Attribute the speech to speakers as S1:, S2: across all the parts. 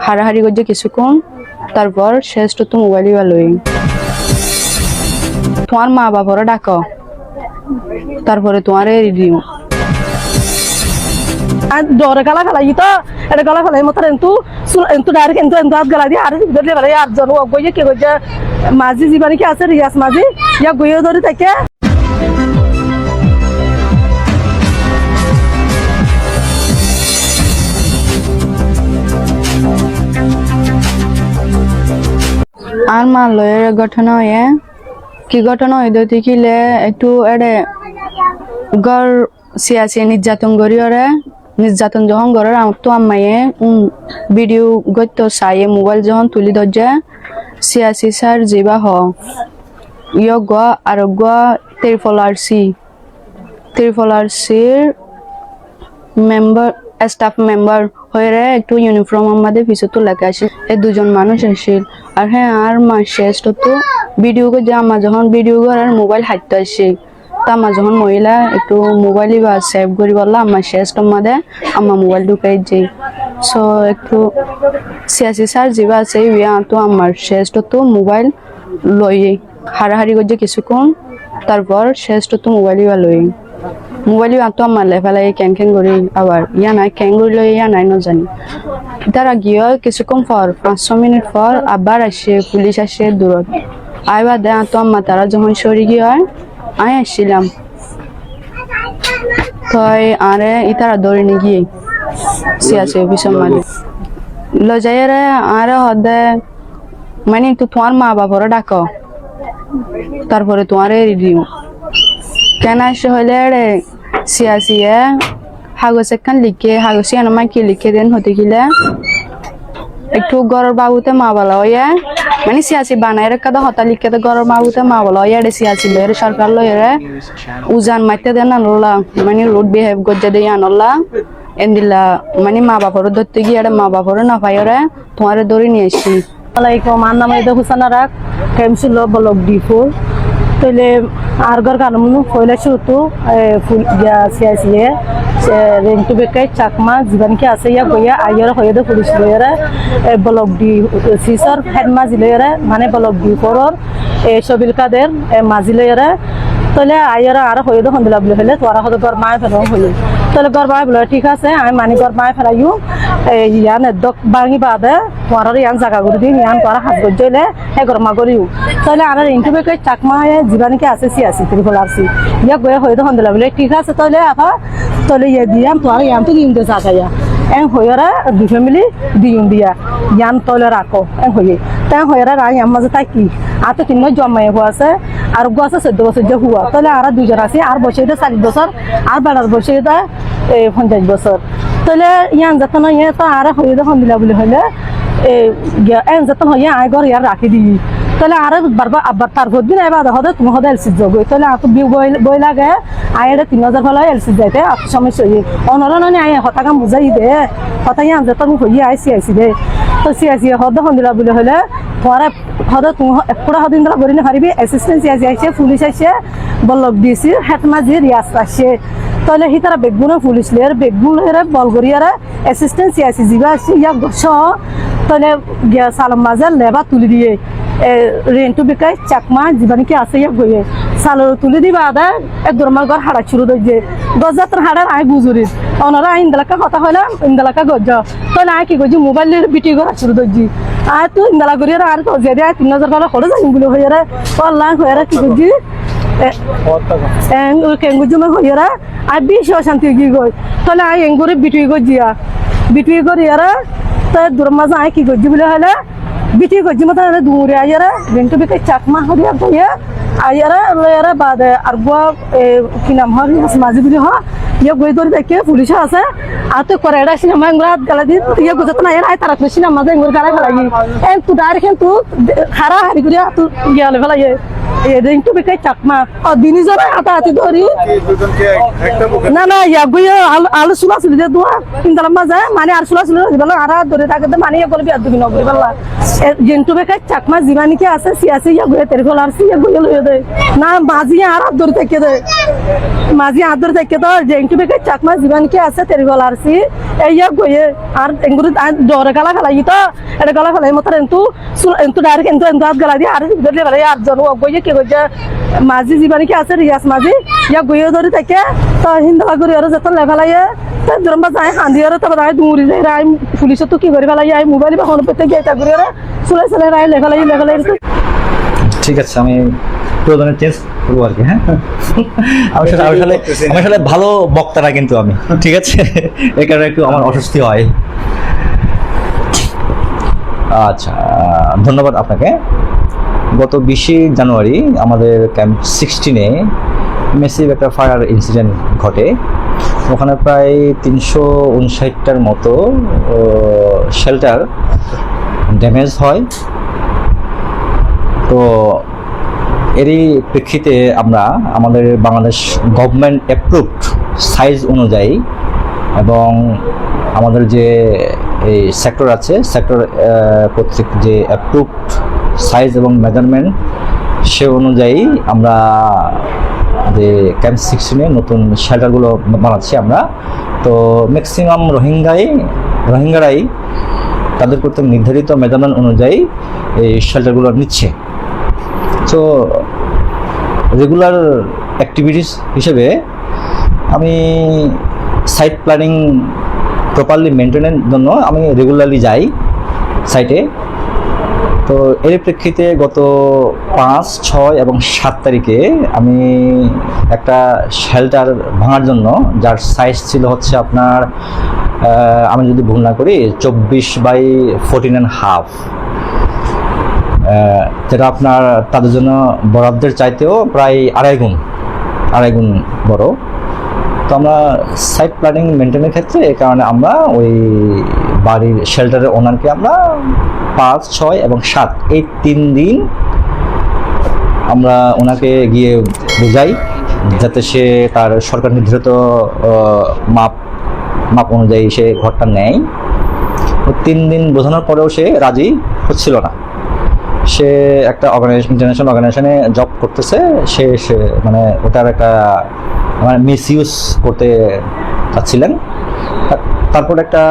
S1: হারাহারি করছে কিছুক্ষণ, তারপর শেষ তো মোবাইলই ভালোই। তোমার মা বাবারা ডাকো, তারপরে তোমার রিডিউ
S2: ডরে গালা ফেলাই তো এটা গালা ফেলাই মতো এন্তু ডাইরেক্ট এন্তু হাত গালা দিয়ে আর ধরে ফেলাই আর জন গইয়ে কি কইছে মাঝি জীবনে কি আছে রিয়াজ মাঝি ইয়া গইয়ে ধরে থাকে।
S1: আর মা লয়ের ঘটনা হয়ে কি ঘটনা হইতো দেখিলে একটু এড়ে গর সিয়াসি নির্যাতন করি ওরে নির্যাতন যখন ঘরের তো আম্মাইয়ে ভিডিও গত্য চাইয়ে মোবাইল যখন তুলি ধরছে সিয়াসি স্যার যিবা হ ইয় গোয়া আর গোয়া ত্রিফলারসির মেম্বার স্টাফ মেম্বার হয়ে একটু ইউনিফর্ম আমাদের পিছনে তো লেখা আসে এই দুজন মানুষ আসছিল। আর হ্যাঁ আর মা শেষ তো ভিডিও যে আমার যখন ভিডিও করার মোবাইল হাঁটতে আসে তা আমার যখন মহিলা একটু মোবাইলই বা সেভ করি বললো আমার শেষ মাদে আমার মোবাইল ঢুকাই যাই। সো একটু সিয়াসি স্যার যিবা আছে ইয়া তো আমার শেষ তো মোবাইল লইয়ে হারাহারি করছে কিছুক্ষণ, তারপর শেষ তো মোবাইলই বা লই মোবাইল তো আমার লেফালাই ক্যান করি আবার ইয়া নাই ক্যান করিল ইয়া নাই ন জানি। তারা গিয়ে কিছুক্ষণ পর 500 মিনিট পর আবার আসে পুলিশ আসে দূরত আইবা দেয় তো আমার তারা যখন সরি গিয়ে হয় আমি আসছিলাম তাই আরে ইতারা ধরে নি গিয়ে সিয়াসি অফিসের মাঝে লজাইরে আরে হদে মানে একটু তোমার মা বাবারা ডাকো, তারপরে তোমার রিডিউ কেন আসে হইলে রে সিয়াসিয়ে হাগজ একখান লিখে হাগজ আমার কি লিখে দেন হতে গেলে একটু গরর বাবুতে মা বলা হইয়া মানে সিয়াসি বানায় কাদা হতা লিখে তো গরর বাবুতে মা বলা হইয়া রে সিয়াসি লয়ের সরকার লয়েরে উজান মাইতে দেন আনলা মানে রোড বিহেভ গজ্জা দিয়ে আনলা এন্দিলা মানে মা বাবার ধরতে গিয়ে মা বাবার না পাইরে তোমার ধরে নিয়ে আসি।
S2: আলাইকুম আর নাম এদে হুসানা রাখ কেমছিল ব্লক ডিফো তইলে আর গর কানুন কইলা শুতু ফুল ইয়া সিয়াসিয়ে রেন্টু বেকাই চাকমা জীবন কি আছে ইয়া গইয়া আইয়ার হয়ে দে police লয়েরা block D seizure head মাজি লয়েরা মানে ব্লক ডি ফরর সবিল কাদের মাজি লয়েরা তাহলে আইয়ারা আর হয়ে দে হন্দিলা বলে ফেলে তোরা হতে গর মায় ফেলো হইল তাহলে গর মায় বলে ঠিক আছে আমি মানি গর মায় ফেলাইও ইয়ান দক বাঙি বাদে তোরার ইয়ান জায়গা করে দিন ইয়ান তোরা হাত গজলে হে গর মা করিও তাহলে আর রেন্টু বেকাই চাকমা জীবন কি আছে সিয়াসি ত্রিফলারসি ইয়া গয়া হয়ে দে হন্দিলা বলে ঠিক আছে তাহলে আপা তাহলে ইয়ে দিয়াম তোরা ইয়ান তো দিন দে জায়গা এং হইরা দুই ফ্যামিলি দিউন দিয়া ইয়ান তলে রাখো এং হইয়ে তাই হইরা রাই আমার মাঝে তাই কি আর তো 3 মাস জমাই হওয়া আছে আর গো আছে 14 বছর যে হুয়া তাহলে আর দুজন আছে আর বসে দে 40 বছর আর বেড়ার বসে দে 50 বছর তাহলে ইয়ান যতন ইয়ে তো আর হইয়ে দে হন্দিলা বলে হইলে এং যতন হইয়া আই ঘর ইয়ার রাখি দিই তাহলে আর বারবার আবার তার ভোট দিন এবার হদে তুমি হদে এলসি যোগ তাহলে আর বই লাগে আয়ের 3000 ফেলা এলসি যাইতে আর সমস্যা হয়ে অনরণ আয় হতা কাম বুঝাই দে হতা ইয়ান যত আমি হইয়া আইসি দে তো সিয়াসি হদে হন্দিলা বলে হলে তোমার হদে তুমি পুরা হদিন ধরা করি না পারিবি অ্যাসিস্ট্যান্ট সিয়াসি আইসে পুলিশ আইসে বল্লভ ডিসি হেতমাজি রিয়াজ আসে তাহলে হি তারা বেগুনা পুলিশ লেয়ার বেগুনের বলগরিয়ারা অ্যাসিস্ট্যান্ট সিয়াসি জিবা আসে ইয়া গছ তাহলে সালাম বাজার লেবা তুলি দিয়ে রেন্টু বেকাই চাকমা জীবন কি আছে ইয়া গইয়ে সালর তুলি দিবা আদা এক দরমার ঘর হাড়া শুরু দইছে গজাতর হাড়ার আই বুজুরি অনরা ইন্দালাকা কথা হইলাম ইন্দালাকা গজ তাহলে আই কি গজি মোবাইলের বিটি ঘর শুরু দইছি আর তুই ইন্দালা করিয়া আর তো যে 3000 টাকা খরচ আইন বলে হইরা অনলাইন হইরা কি গজি কেঙ্গুজুমে হইরা আই বিশ শান্তি কি গই তাহলে আই এঙ্গুরে বিটি গজিয়া বিটি করিয়ারা তাই দরমাজা আই কি গজি বলে হইলা বিটি গজি মতো দূরে আইয়ারা রেন্টু বেকাই চাকমা হরিয়া গইয়া আইয়ারা লয়ারা বাদে আর গো কি নাম হয় মাঝি বলি হ ইয়ে গই ধরে দেখে পুলিশ আছে আর তো করে এটা সিনেমা রাত গালা দিন ইয়ে গুজত না আই তারা সিনেমা মাঝে এঙ্গুর গালা ফেলাই এ তু ডাইরেক্ট তু খারা হারি করিয়া তু গিয়ালে ফেলাই রেন্টু বেকাই চাকমা ও দিনি যাবে আতা আতি ধরি না না ইয়া গইয়া আলু সুলা সুলি দে দোয়া ইন্দালা মাঝে মানে আর সুলা সুলি বলা আর ধরে থাকে মানে ইয়ে করবি আর দুবি নগরি বলা রেন্টু বেকাই চাকমা জীবানি কি আছে সিয়াসি ইয়া গইয়া ত্রিফলারসি ইয়া গইয়া লইয়া দে না মাঝি আর ধরে থেকে দে মাঝি আর ধরে থেকে তো রেন্টু বেকে চাকমা জীবন কি আছে তেরি গলা আরছি এইয়া গয়ে আর এঙ্গুরি ডরে গালা ফেলাই তো এটা গালা ফেলাই মতো এন্তু ডাইরেক্ট এন্তু হাত গালা দিয়ে আর ভিতরে ফেলাই আর জন গয়ে কি গয়ে মাঝি জীবন কি আছে রিয়াজ মাঝি ইয়া গয়ে ধরে থাকে তো হিন্দা করি আর যত লেভেলাইয়ে ধরম বা যায় হান্দি আর তারপর আয় দূরি যায় রায় পুলিশ তো কি করে ফেলাই আয় মোবাইল বা হন পেতে গিয়ে তা করে চলে চলে রায় লেভেলাই
S3: ঠিক আছে, আমি প্রয়োজনে চেঞ্জ করবো আর কি। হ্যাঁ, আমি আসলে ভালো বক্তা না কিন্তু আমি, ঠিক আছে, এই কারণে একটু আমার অস্বস্তি হয়। আচ্ছা, ধন্যবাদ আপনাকে। গত 20 জানুয়ারি আমাদের ক্যাম্প 16-এ মেসিভ একটা ফায়ার ইনসিডেন্ট ঘটে। ওখানে প্রায় 359টার মতো শেল্টার ড্যামেজ হয়। তো এরই প্রেক্ষিতে আমরা আমাদের বাংলাদেশ গভর্নমেন্ট অ্যাপ্রুভড সাইজ অনুযায়ী এবং আমাদের যে এই সেক্টর আছে, সেক্টর কর্তৃক যে অ্যাপ্রুভড সাইজ এবং মেজারমেন্ট সে অনুযায়ী আমরা যে ক্যাম্প 16-এ নতুন শেল্টারগুলো বানাচ্ছি আমরা। তো ম্যাক্সিমাম রোহিঙ্গারাই তাদের কর্তৃক নির্ধারিত মেজারমেন্ট অনুযায়ী এই শেল্টারগুলো নিচ্ছে। তো রেগুলার অ্যাক্টিভিটিস হিসেবে আমি সাইট প্ল্যানিং প্রপারলি মেনটেনের জন্য আমি রেগুলারলি যাই সাইটে। তো এর প্রেক্ষিতে গত 5, 6 এবং 7 তারিখে আমি একটা শেল্টার ভাঙার জন্য, যার সাইজ ছিল হচ্ছে আপনার আমি যদি ভুল না করি 24x14.5, যেটা আপনার তাদের জন্য বরাদ্দের চাইতেও প্রায় আড়াই গুণ বড়। তো আমরা সাইট প্ল্যানিং মেনটেনের ক্ষেত্রে এই কারণে আমরা ওই বাড়ির শেল্টারের ওনারকে আমরা 5, 6 এবং 7 এই 3 দিন আমরা ওনাকে গিয়ে বোঝাই যাতে সে তার সরকার নির্ধারিত মাপ অনুযায়ী সে ঘরটা নেয়। 3 দিন বোঝানোর পরেও সে রাজি হচ্ছিল না। সে একটা ইন্টারন্যাশনাল অর্গানাইজেশনে জব করতেছে, সে মানে ওটার একটা মানে মিসইউজ করতে চাচ্ছিলেন। তারপর একটা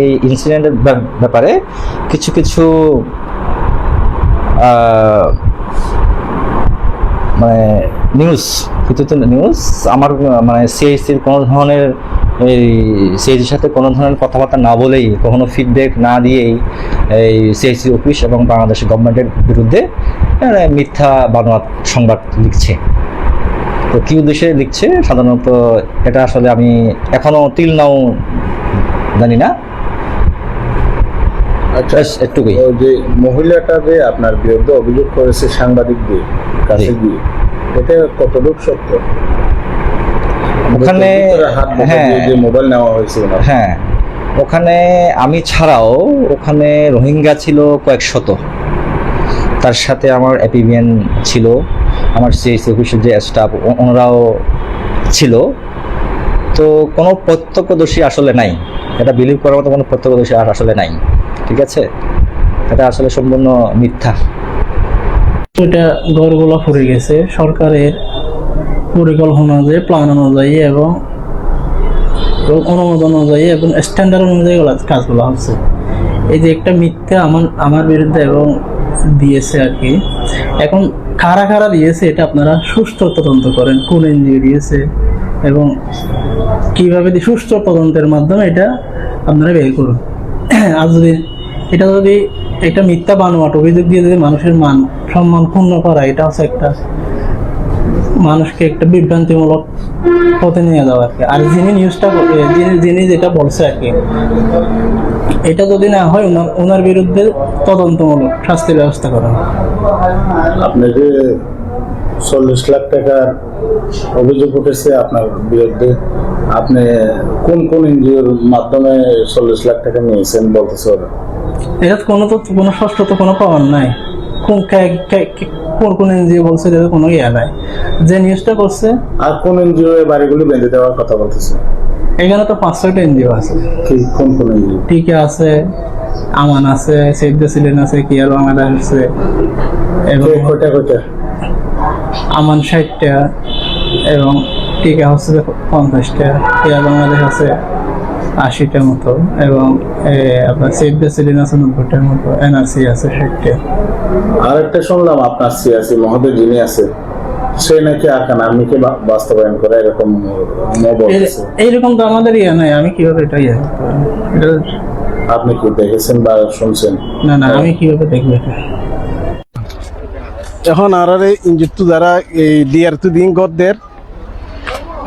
S3: এই ইনসিডেন্টের ব্যাপারে কিছু মানে নিউজ আমার মানে সিআইসির কোনো ধরনের এই সিআইসির সাথে কোনো ধরনের কথাবার্তা না বলেই, কখনো ফিডব্যাক না দিয়েই এই সিআইসি অফিস এবং বাংলাদেশ গভর্নমেন্টের বিরুদ্ধে মিথ্যা বানোয়াট সংবাদ লিখছে। তো কী উদ্দেশ্যে লিখছে সাধারণত এটা আসলে আমি এখনো টিল নাও জানি না।
S4: আচ্ছা,
S3: একটুকুই
S4: যে মহিলাটা যে আপনার বিরুদ্ধে অভিযোগ করেছে সাংবাদিকদের কাছে গিয়ে, এটা কতটুকু সত্য?
S3: ওখানে
S4: যে মোবাইল নেওয়া হয়েছে,
S3: হ্যাঁ, ওখানে আমি ছাড়াও ওখানে রোহিঙ্গা ছিল কয়েক শত, তার সাথে আমার অ্যাপিভিয়ান ছিল, আমার সিআইসি অফিসের যে স্টাফ ওনারাও ছিল। তো কোনো প্রত্যক্ষদর্শী আসলে নাই, এটা বিলিভ করার মতো কোনো প্রত্যক্ষদর্শী আসলে নাই, ঠিক আছে? এটা আসলে সম্পূর্ণ মিথ্যা।
S5: ওইটা ঘরগুলো পড়ে গেছে সরকারের পরিকল্পনা অনুযায়ী, প্ল্যান অনুযায়ী এবং অনুমোদন অনুযায়ী এবং স্ট্যান্ডার্ড অনুযায়ী কাজগুলো হচ্ছে। এই যে একটা মিথ্যা আমার বিরুদ্ধে এবং দিয়েছে আর কি। এখন কারা দিয়েছে এটা আপনারা সুষ্ঠু তদন্ত করেন, কোন এনজিও দিয়েছে এবং কিভাবে সুষ্ঠু তদন্তের মাধ্যমে এটা আপনারা বের করুন। আর যদি এটা মিথ্যা বানোয়াট অভিযোগ দিয়ে যদি মানুষের সম্মান ক্ষুণ্ণ করা, এটা হচ্ছে একটা মানুষকে একটা বিভ্রান্তিমূলক পথে নিয়ে যাওয়া আর কি। আর যিনি যেটা বলছে আর কি, এটা যদি না হয় ওনার বিরুদ্ধে তদন্তমূলক শাস্তির ব্যবস্থা করা হয়।
S4: আপনি যে 40 লাখ টাকার অভিযোগ উঠেছে আপনার বিরুদ্ধে, আপনি কোন এনজিওর মাধ্যমে 40 লাখ টাকা নিয়েছেন বলতেছে ওরা?
S5: এটা কোনো স্পষ্ট কোনো প্রমাণ নাই, কোন এনজিও বলছে এটা কোনো ইয়া নাই। যে নিউজটা করছে
S4: আর কোন এনজিও বাড়িগুলো বেঁধে দেওয়ার কথা বলতেছে?
S5: এখানে তো 5-6টা এনজিও আছে।
S4: কোন এনজিও?
S5: টিকে আছে, আমান আছে, সেভ দ্য চিলড্রেন আছে, কেয়ার বাংলাদেশ আছে এবং
S4: কয়টা
S5: আমান 60টা এবং টিকা হচ্ছে 50টা, এয়ার বাংলাদেশ আছে 80টার মতো, এবং আপনার সেভ দ্য চিলড্রেন আছে 90টার মতো, এনআরসি আছে 60টা।
S4: আরেকটা শুনলাম আপনার সিয়াসি মহোদয় যিনি আছে সে নাকি আরকান আর্মিকে বাস্তবায়ন করে এরকম বলছে।
S5: এইরকম তো আমাদের ইয়ে নাই, আমি কিভাবে এটা ইয়ে করতে পারি? এটা
S4: আপনি কি দেখেছেন বা শুনছেন?
S5: না না, আমি কিভাবে দেখবো এটা?
S6: এখন আর ইঞ্জুর যারা এই ডিয়ার তো দিন গদের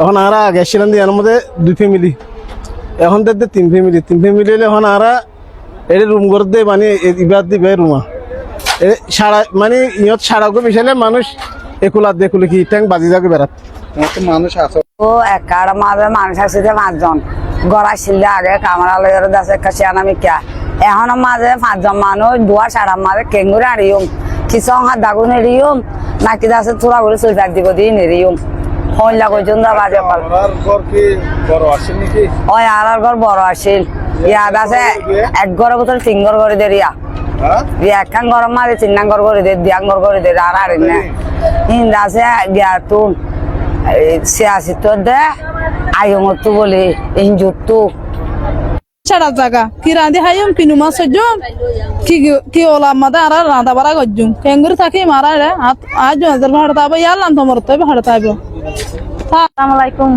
S6: এখন আর আগে ছিলেন দিয়ার মধ্যে 2 ফ্যামিলি, এখন দেখতে 3 ফ্যামিলি হলে এখন আর এটা রুম করে দে মানে ইবাদ দিবে রুমা সারা মানে ইয়ত সারাগো বিশালে মানুষ একুলে কি ট্যাঙ্ক বাজি যাবে বেড়াত মানুষ আছে
S7: ও একার মাঝে মানুষ আছে যে 5 জন গড়া ছিল আগে কামরা লয়ের দাসে কাশিয়ানা মিকা এখন মাঝে 5 জন মানুষ দুয়া সারা মাঝে কেঙ্গুরে আড়িয়ম কিছু হাত দাগু নেরিয়ম নাকি দাসে তোরা করে সুইপার দিব দিয়ে নেরিয়ম হইলা পর্যন্ত বাজে পাল ওই আর ঘর বড় আসিল ইয়া দাসে এক ঘরের ভিতরে 3 ঘর করে দেরিয়া একখান গরম মাঝে 3 নাঙ্গর করে দে 2 ঘর করে দে আর আর না ইন দাসে গিয়া তুন সিয়াসি তো দে আয়মতো বলে ইনজুতো
S8: ছাড়া জায়গা কি রাঁধি হাইম কিনু মাছ সজ্জম কি ওলা মাদা আর রাঁধা বাড়া গজ্জুম কেঙ্গুর থাকি মারা রে আজ হাজার ভাড়া তাবো ইয়ালাম তোমার তো ভাড়া তাইবো।
S9: আসসালামু আলাইকুম।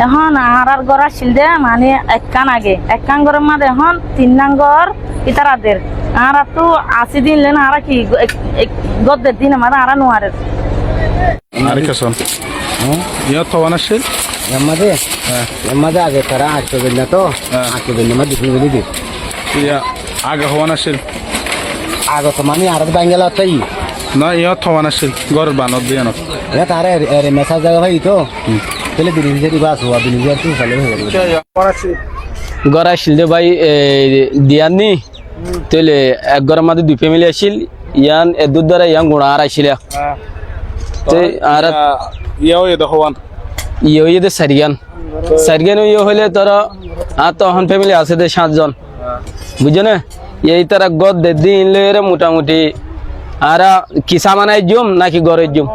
S9: এখন আর গড়া ছিল দে মানে একখান গরম মাঝে এখন 3 নাঙ্গর ইতারাদের আর তো 80 দিন লেন আর কি গদ্দের দিন আমার আর নোয়ারে
S4: আরেকজন ইয়ত হওয়ান আসছিল
S10: এমাদে আগে তারা আসতে দিল না তো আসতে দিল না দুপুর বেলি দি
S4: আগে হওয়ান আসছিল
S10: আগে তো মানে আর বাঙ্গালা তাই
S4: না ইয়ত হওয়ান আসছিল ঘর বানত দিয়ে নত
S10: এটা তারে এর মেসেজ জায়গা ভাই তো তাহলে দিন যদি বাস হওয়া দিন যদি তুই ভালো হয়ে যাবে
S11: গড় আসছিল দে ভাই দিয়াননি তাহলে এক ঘরের মধ্যে 2 ফ্যামিলি আসছিল ইয়ান দুধ দ্বারা ইয়ান গুণা আর আসছিল আর
S4: ইয়াও এ হওয়ান
S11: ইয়ে দে সারিয়ান ইয়ে হইলে তোরা আর তখন ফ্যামিলি আছে দে 7 জন বুঝছো না এই তারা গদ দে দিন লে মোটামুটি আর কিসা মানাই জুম নাকি গড়ের জুম